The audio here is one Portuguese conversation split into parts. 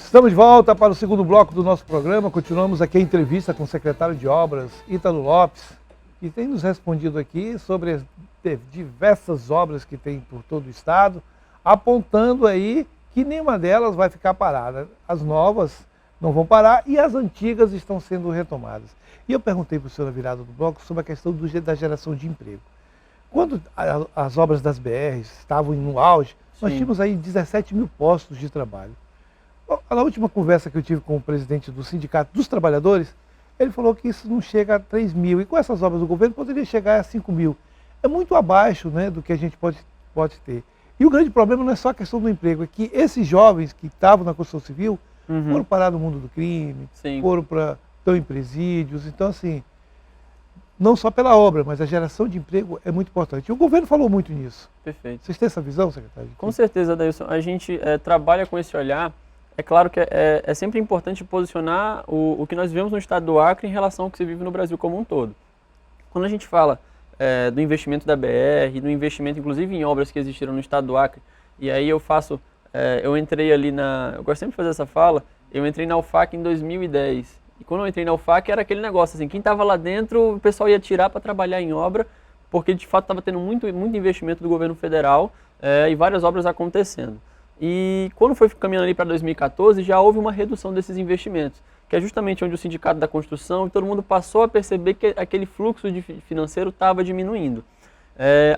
Estamos de volta para o segundo bloco do nosso programa. Continuamos aqui a entrevista com o secretário de Obras, Ítalo Lopes, que tem nos respondido aqui sobre as diversas obras que tem por todo o estado, apontando aí que nenhuma delas vai ficar parada. As novas não vão parar e as antigas estão sendo retomadas. E eu perguntei para o senhor na virada do bloco sobre a questão da geração de emprego. Quando as obras das BRs estavam no auge, nós tínhamos aí 17 mil postos de trabalho. Na última conversa que eu tive com o presidente do Sindicato dos Trabalhadores, ele falou que isso não chega a 3 mil, e com essas obras do governo poderia chegar a 5 mil. É muito abaixo, né, do que a gente pode ter. E o grande problema não é só a questão do emprego, é que esses jovens que estavam na construção civil foram parar no mundo do crime, estão em presídios. Então, assim, não só pela obra, mas a geração de emprego é muito importante. E o governo falou muito nisso. Perfeito. Vocês têm essa visão, secretário? Com certeza, Adailson. A gente trabalha com esse olhar. É claro que é sempre importante posicionar o que nós vivemos no estado do Acre em relação ao que se vive no Brasil como um todo. Quando a gente fala do investimento da BR, do investimento inclusive em obras que existiram no estado do Acre, e aí eu entrei ali eu gosto sempre de fazer essa fala, eu entrei na UFAC em 2010. E quando eu entrei na UFAC era aquele negócio assim, quem estava lá dentro, o pessoal ia tirar para trabalhar em obra, porque de fato estava tendo muito investimento do governo federal e várias obras acontecendo. E quando foi caminhando ali para 2014, já houve uma redução desses investimentos, que é justamente onde o Sindicato da Construção, todo mundo passou a perceber que aquele fluxo financeiro estava diminuindo.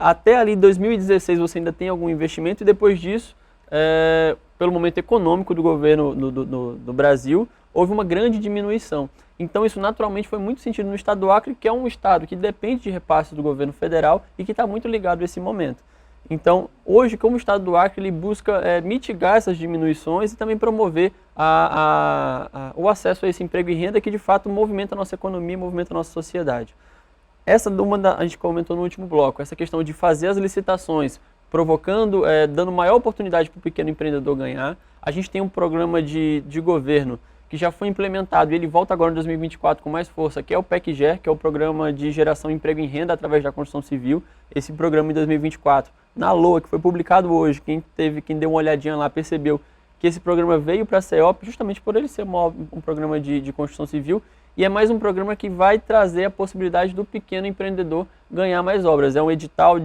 Até ali 2016 você ainda tem algum investimento e depois disso, pelo momento econômico do governo do Brasil, houve uma grande diminuição. Então isso naturalmente foi muito sentido no estado do Acre, que é um estado que depende de repasses do governo federal e que está muito ligado a esse momento. Então, hoje, como o estado do Acre, ele busca mitigar essas diminuições e também promover o acesso a esse emprego e renda que, de fato, movimenta a nossa economia, movimenta a nossa sociedade. A gente comentou no último bloco, essa questão de fazer as licitações, provocando, dando maior oportunidade para o pequeno empreendedor ganhar. A gente tem um programa de governo que já foi implementado e ele volta agora em 2024 com mais força, que é o PEC-GER, que é o Programa de Geração de Emprego e Renda através da construção civil. Esse programa em 2024, na LOA, que foi publicado hoje, quem deu uma olhadinha lá percebeu que esse programa veio para a CEOP justamente por ele ser um programa de construção civil e é mais um programa que vai trazer a possibilidade do pequeno empreendedor ganhar mais obras. É um edital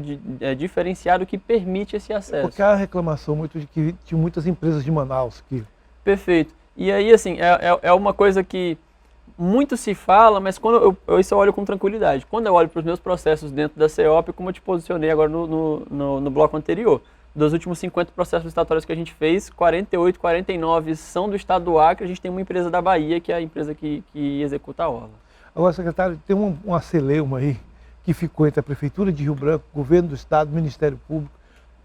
diferenciado que permite esse acesso. Porque há reclamação muito de que tinha muitas empresas de Manaus que... Perfeito. E aí, assim, é uma coisa que muito se fala, mas quando isso eu olho com tranquilidade. Quando eu olho para os meus processos dentro da CEOP, como eu te posicionei agora no bloco anterior, dos últimos 50 processos licitatórios que a gente fez, 48, 49 são do estado do Acre, a gente tem uma empresa da Bahia, que é a empresa que executa a obra. Agora, secretário, tem uma celeuma aí que ficou entre a Prefeitura de Rio Branco, Governo do Estado, Ministério Público,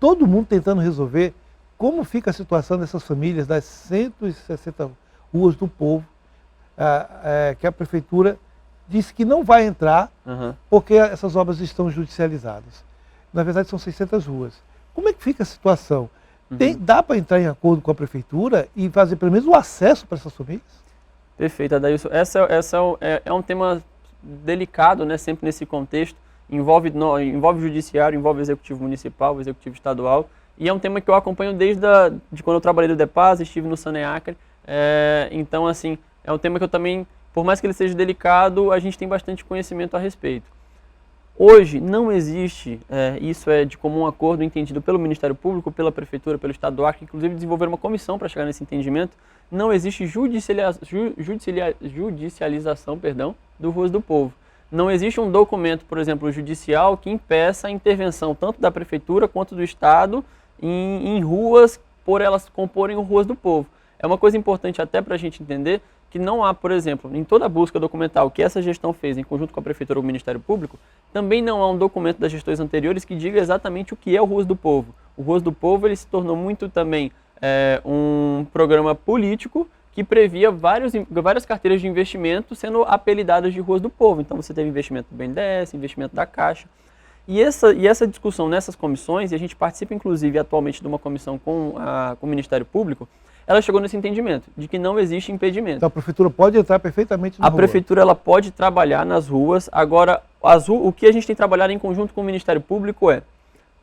todo mundo tentando resolver como fica a situação dessas famílias das 160 ruas do povo, que a Prefeitura disse que não vai entrar porque essas obras estão judicializadas. Na verdade, são 600 ruas. Como é que fica a situação? Dá para entrar em acordo com a Prefeitura e fazer pelo menos o acesso para essas famílias? Perfeito, Adailson. Essa é um tema delicado, né, sempre nesse contexto. Envolve o judiciário, envolve o executivo municipal, o executivo estadual. E é um tema que eu acompanho desde quando eu trabalhei no DEPAS, estive no Saneacre. Então, assim, é um tema que eu também, por mais que ele seja delicado, a gente tem bastante conhecimento a respeito. Hoje não existe, isso é de comum acordo entendido pelo Ministério Público, pela Prefeitura, pelo Estado do Acre, inclusive desenvolveram uma comissão para chegar nesse entendimento, não existe judicialização do Ruas do Povo. Não existe um documento, por exemplo, judicial que impeça a intervenção tanto da Prefeitura quanto do Estado em ruas por elas comporem o Ruas do Povo. É uma coisa importante até para a gente entender que não há, por exemplo, em toda a busca documental que essa gestão fez em conjunto com a Prefeitura ou o Ministério Público, também não há um documento das gestões anteriores que diga exatamente o que é o Ruas do Povo. O Ruas do Povo ele se tornou muito também um programa político que previa várias carteiras de investimento sendo apelidadas de Ruas do Povo. Então você teve investimento do BNDES, investimento da Caixa. E essa discussão nessas comissões, e a gente participa inclusive atualmente de uma comissão com o Ministério Público, ela chegou nesse entendimento de que não existe impedimento. Então a Prefeitura pode entrar perfeitamente na rua? A Prefeitura ela pode trabalhar nas ruas. Agora, o que a gente tem trabalhado em conjunto com o Ministério Público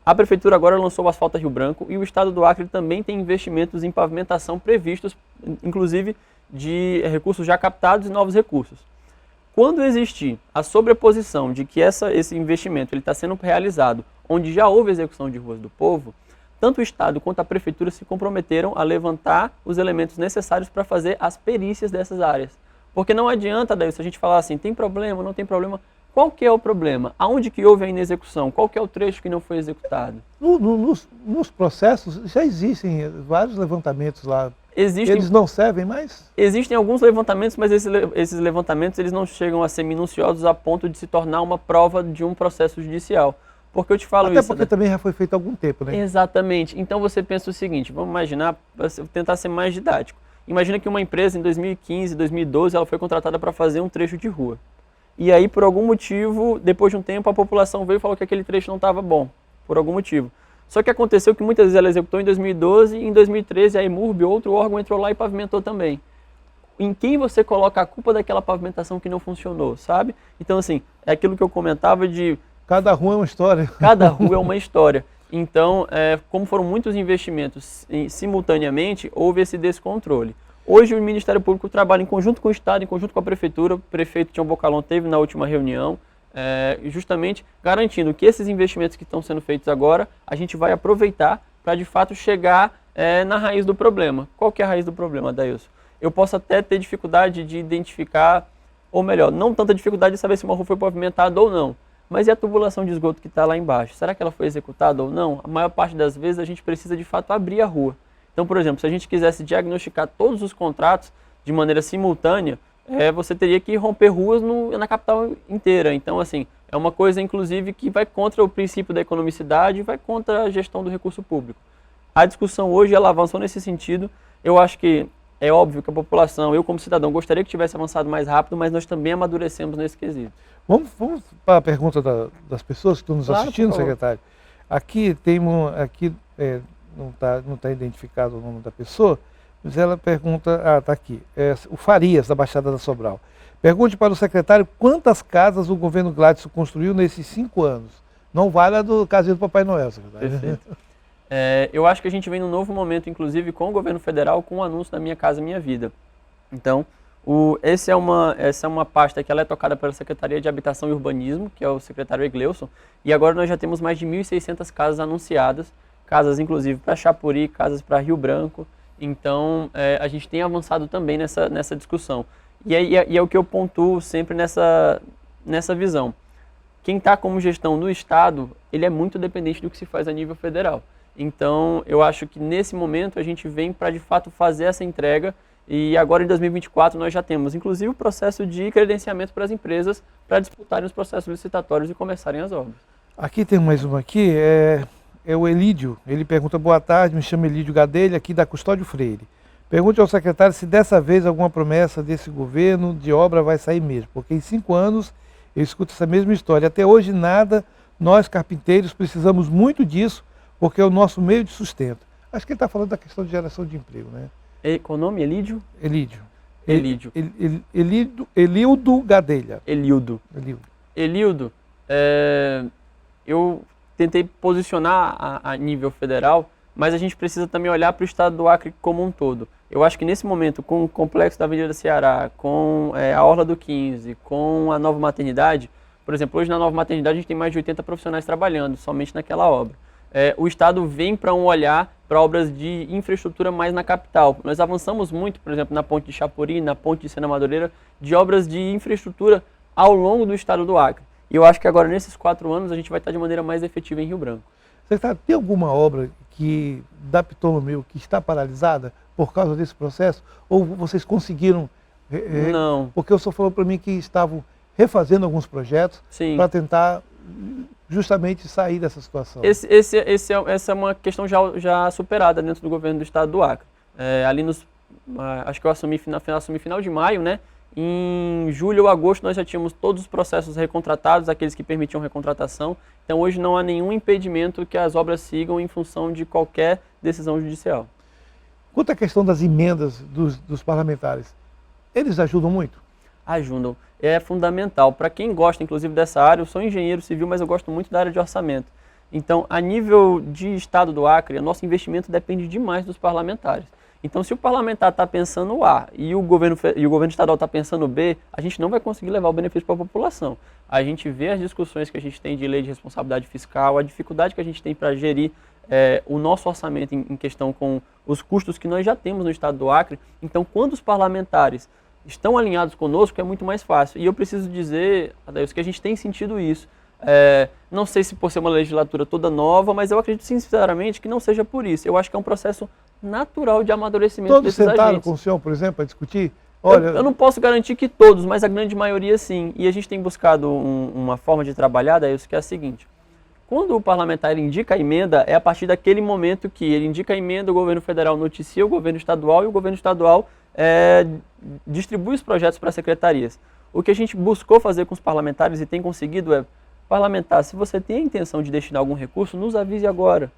A Prefeitura agora lançou o Asfalto Rio Branco e o Estado do Acre também tem investimentos em pavimentação previstos, inclusive de recursos já captados e novos recursos. Quando existir a sobreposição de que esse investimento está sendo realizado onde já houve execução de ruas do povo, tanto o Estado quanto a Prefeitura se comprometeram a levantar os elementos necessários para fazer as perícias dessas áreas. Porque não adianta, daí, se a gente falar assim, tem problema, não tem problema, qual que é o problema? Aonde que houve a inexecução? Qual que é o trecho que não foi executado? Nos processos já existem vários levantamentos lá. Eles não servem mais? Existem alguns levantamentos, mas esses levantamentos eles não chegam a ser minuciosos a ponto de se tornar uma prova de um processo judicial. Porque eu te falo Até isso... porque também já foi feito há algum tempo, né? Exatamente. Então você pensa o seguinte, vamos imaginar, tentar ser mais didático. Imagina que uma empresa em 2015, 2012, ela foi contratada para fazer um trecho de rua. E aí, por algum motivo, depois de um tempo, a população veio e falou que aquele trecho não estava bom, por algum motivo. Só que aconteceu que muitas vezes ela executou em 2012 e em 2013 a EMURB, outro órgão, entrou lá e pavimentou também. Em quem você coloca a culpa daquela pavimentação que não funcionou, sabe? Então, assim, é aquilo que eu comentava de... Cada rua é uma história. Cada rua é uma história. Então, como foram muitos investimentos simultaneamente, houve esse descontrole. Hoje o Ministério Público trabalha em conjunto com o Estado, em conjunto com a Prefeitura. O prefeito Tião Bocalon teve na última reunião, justamente garantindo que esses investimentos que estão sendo feitos agora, a gente vai aproveitar para de fato chegar na raiz do problema. Qual que é a raiz do problema, Adailson? Eu posso até ter dificuldade de identificar, ou melhor, não tanta dificuldade de saber se uma rua foi pavimentada ou não, mas e a tubulação de esgoto que está lá embaixo? Será que ela foi executada ou não? A maior parte das vezes a gente precisa de fato abrir a rua. Então, por exemplo, se a gente quisesse diagnosticar todos os contratos de maneira simultânea, você teria que romper ruas na capital inteira. Então, assim, é uma coisa, inclusive, que vai contra o princípio da economicidade e vai contra a gestão do recurso público. A discussão hoje, ela avançou nesse sentido. Eu acho que é óbvio que a população, eu como cidadão, gostaria que tivesse avançado mais rápido, mas nós também amadurecemos nesse quesito. Vamos para a pergunta das pessoas que estão nos assistindo, secretário. Aqui tem não está identificado o nome da pessoa, mas ela pergunta, está aqui, o Farias, da Baixada da Sobral. Pergunte para o secretário quantas casas o governo Gladson construiu nesses 5 anos. Não vale a do casinho do Papai Noel, secretário. Perfeito. Eu acho que a gente vem num novo momento, inclusive com o governo federal, com o anúncio da Minha Casa Minha Vida. Então, essa é uma pasta que ela é tocada pela Secretaria de Habitação e Urbanismo, que é o secretário Egleuson, e agora nós já temos mais de 1.600 casas anunciadas, casas inclusive para Chapuri, casas para Rio Branco. Então a gente tem avançado também nessa discussão. E é o que eu pontuo sempre nessa visão. Quem está como gestão no Estado, ele é muito dependente do que se faz a nível federal. Então eu acho que nesse momento a gente vem para de fato fazer essa entrega e agora em 2024 nós já temos inclusive o processo de credenciamento para as empresas para disputarem os processos licitatórios e começarem as obras. Aqui tem mais uma aqui, é o Elídio. Ele pergunta, boa tarde, me chamo Elídio Gadelha, aqui da Custódio Freire. Pergunte ao secretário se dessa vez alguma promessa desse governo de obra vai sair mesmo, porque em 5 anos eu escuto essa mesma história. Até hoje nada, nós carpinteiros precisamos muito disso, porque é o nosso meio de sustento. Acho que ele está falando da questão de geração de emprego, né? Qual o nome? Elídio? Elídio. Elildo Gadelha. Elildo. Eu tentei posicionar a nível federal, mas a gente precisa também olhar para o estado do Acre como um todo. Eu acho que nesse momento, com o complexo da Avenida Ceará, com a Orla do 15, com a nova maternidade, por exemplo, hoje na nova maternidade a gente tem mais de 80 profissionais trabalhando somente naquela obra. O Estado vem para um olhar para obras de infraestrutura mais na capital. Nós avançamos muito, por exemplo, na ponte de Chapuri, na ponte de Sena Madureira, de obras de infraestrutura ao longo do estado do Acre. E eu acho que agora, nesses 4 anos, a gente vai estar de maneira mais efetiva em Rio Branco. Secretário, tem alguma obra da Ptolomeu que está paralisada por causa desse processo? Ou vocês conseguiram... Não. Porque o senhor falou para mim que estavam refazendo alguns projetos para tentar justamente sair dessa situação. Essa é uma questão já superada dentro do governo do estado do Acre. Acho que eu assumi final de maio, né? Em julho ou agosto nós já tínhamos todos os processos recontratados, aqueles que permitiam recontratação. Então hoje não há nenhum impedimento que as obras sigam em função de qualquer decisão judicial. Quanto à questão das emendas dos parlamentares, eles ajudam muito? Ajudam. É fundamental. Para quem gosta, inclusive, dessa área, eu sou engenheiro civil, mas eu gosto muito da área de orçamento. Então, a nível de estado do Acre, o nosso investimento depende demais dos parlamentares. Então, se o parlamentar está pensando A e o governo estadual está pensando B, a gente não vai conseguir levar o benefício para a população. A gente vê as discussões que a gente tem de lei de responsabilidade fiscal, a dificuldade que a gente tem para gerir o nosso orçamento em questão com os custos que nós já temos no estado do Acre. Então, quando os parlamentares estão alinhados conosco, é muito mais fácil. E eu preciso dizer, Adailson, que a gente tem sentido isso. Não sei se por ser uma legislatura toda nova, mas eu acredito sinceramente que não seja por isso. Eu acho que é um processo natural de amadurecimento desses agentes. Todos sentaram com o senhor, por exemplo, para discutir? Olha... Eu não posso garantir que todos, mas a grande maioria sim. E a gente tem buscado uma forma de trabalhar, Adailson, que é a seguinte. Quando o parlamentar ele indica a emenda, é a partir daquele momento que ele indica a emenda, o governo federal noticia o governo estadual e o governo estadual distribui os projetos para as secretarias. O que a gente buscou fazer com os parlamentares e tem conseguido parlamentar, se você tem a intenção de destinar algum recurso, nos avise agora.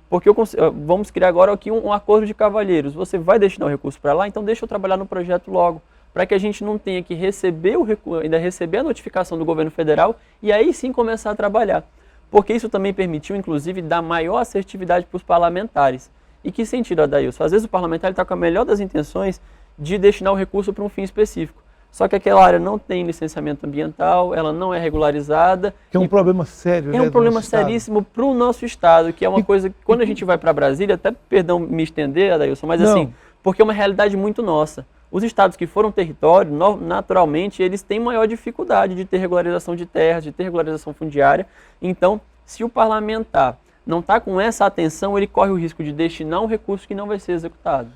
Porque vamos criar agora aqui um acordo de cavalheiros. Você vai destinar o recurso para lá, então deixa eu trabalhar no projeto logo. Para que a gente não tenha que receber ainda receber a notificação do governo federal e aí sim começar a trabalhar. Porque isso também permitiu, inclusive, dar maior assertividade para os parlamentares. E que sentido, Adailson? Às vezes o parlamentar está com a melhor das intenções de destinar o recurso para um fim específico. Só que aquela área não tem licenciamento ambiental, ela não é regularizada. Que é um problema sério, né? É um problema seríssimo para o nosso estado, que é uma coisa que quando a gente vai para Brasília, até perdão me estender, Adailson, mas assim, porque é uma realidade muito nossa. Os estados que foram território, naturalmente, eles têm maior dificuldade de ter regularização de terras, de ter regularização fundiária. Então, se o parlamentar não está com essa atenção, ele corre o risco de destinar um recurso que não vai ser executado.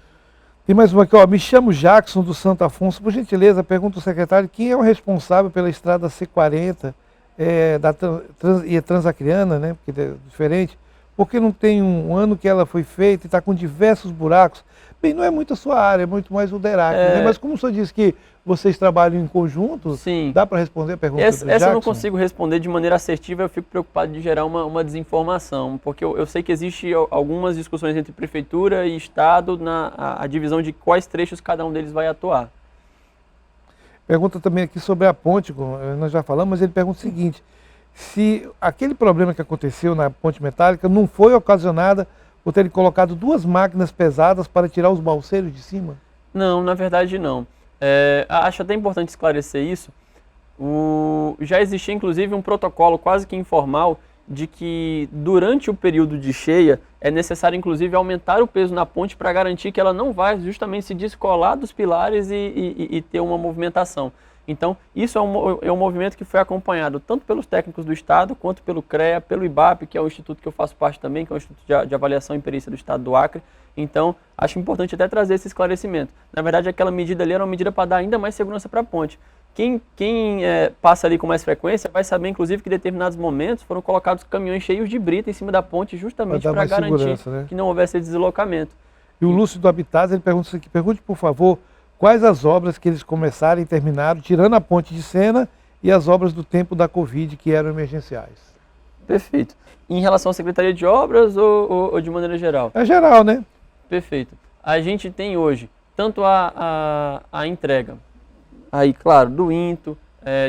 Tem mais uma aqui, ó. Me chamo Jackson do Santo Afonso. Por gentileza, pergunta ao secretário quem é o responsável pela estrada C40 e a Transacriana, né? Porque é diferente. Porque não tem um ano que ela foi feita e está com diversos buracos. Bem, não é muito a sua área, é muito mais o DERAC, né? Mas como o senhor disse que vocês trabalham em conjunto, sim, dá para responder a pergunta do Jackson? Essa eu não consigo responder de maneira assertiva, eu fico preocupado de gerar uma desinformação, porque eu sei que existe algumas discussões entre prefeitura e estado a divisão de quais trechos cada um deles vai atuar. Pergunta também aqui sobre a ponte, nós já falamos, mas ele pergunta o seguinte, se aquele problema que aconteceu na ponte metálica não foi ocasionada por terem colocado 2 máquinas pesadas para tirar os balseiros de cima? Não, na verdade não. Acho até importante esclarecer isso. Já existia inclusive um protocolo quase que informal de que durante o período de cheia é necessário inclusive aumentar o peso na ponte para garantir que ela não vai justamente se descolar dos pilares e ter uma movimentação. Então, isso é um movimento que foi acompanhado tanto pelos técnicos do Estado, quanto pelo CREA, pelo IBAP, que é o instituto que eu faço parte também, que é o Instituto de Avaliação e Perícia do Estado do Acre. Então, acho importante até trazer esse esclarecimento. Na verdade, aquela medida ali era uma medida para dar ainda mais segurança para a ponte. Quem passa ali com mais frequência vai saber, inclusive, que em determinados momentos foram colocados caminhões cheios de brita em cima da ponte, justamente para garantir que não houvesse deslocamento. E o Lúcio do Habitat, ele pergunta isso aqui, pergunte, por favor, quais as obras que eles começaram e terminaram, tirando a ponte de Sena e as obras do tempo da Covid, que eram emergenciais? Perfeito. Em relação à Secretaria de Obras ou de maneira geral? É geral, né? Perfeito. A gente tem hoje tanto a entrega, aí, claro, do INTO,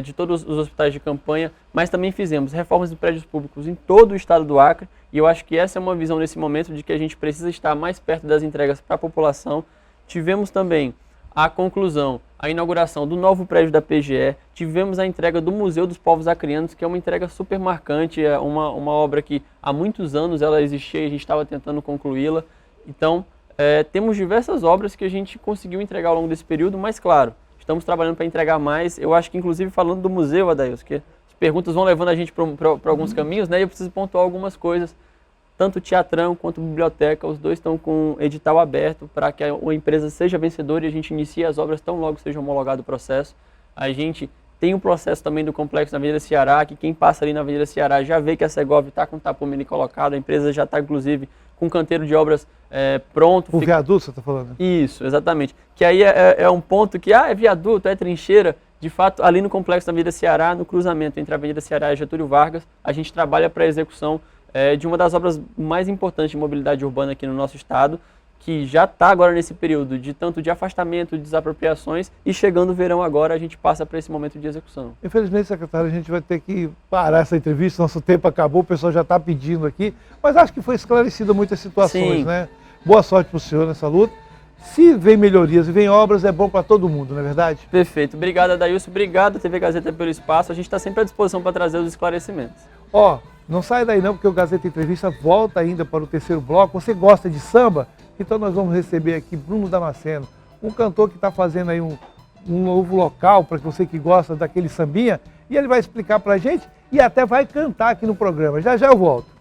de todos os hospitais de campanha, mas também fizemos reformas de prédios públicos em todo o estado do Acre, e eu acho que essa é uma visão nesse momento de que a gente precisa estar mais perto das entregas para a população. Tivemos também a conclusão, a inauguração do novo prédio da PGE, tivemos a entrega do Museu dos Povos Acrianos, que é uma entrega super marcante, é uma obra que há muitos anos ela existia e a gente estava tentando concluí-la. Então, temos diversas obras que a gente conseguiu entregar ao longo desse período, mas claro, estamos trabalhando para entregar mais. Eu acho que inclusive falando do museu, Adailson, que as perguntas vão levando a gente para alguns caminhos, né? E eu preciso pontuar algumas coisas. Tanto o Teatrão quanto a biblioteca, os dois estão com edital aberto para que a empresa seja vencedora e a gente inicie as obras tão logo seja homologado o processo. A gente tem um processo também do complexo na Avenida Ceará, que quem passa ali na Avenida Ceará já vê que a Segovia está com o tapume colocado, a empresa já está inclusive com o canteiro de obras pronto. O viaduto você está falando? Isso, exatamente. Que aí é um ponto que, é viaduto, é trincheira. De fato, ali no complexo da Avenida Ceará, no cruzamento entre a Avenida Ceará e Getúlio Vargas, a gente trabalha para a execução de uma das obras mais importantes de mobilidade urbana aqui no nosso estado. que já está agora nesse período de tanto de afastamento, de desapropriações, e chegando o verão agora a gente passa para esse momento de execução. Infelizmente, secretário, a gente vai ter que parar essa entrevista, nosso tempo acabou, o pessoal já está pedindo aqui, mas acho que foi esclarecida muitas situações, Sim. né? Boa sorte para o senhor nessa luta. Se vem melhorias e vem obras, é bom para todo mundo, não é verdade? Perfeito. Obrigado, Adailson. Obrigado, TV Gazeta, pelo espaço. A gente está sempre à disposição para trazer os esclarecimentos. Ó, não sai daí não, porque o Gazeta Entrevista volta ainda para o terceiro bloco. Você gosta de samba? Então nós vamos receber aqui Bruno Damasceno, um cantor que está fazendo aí um novo local para você que gosta daquele sambinha, e ele vai explicar para a gente e até vai cantar aqui no programa. Já já eu volto.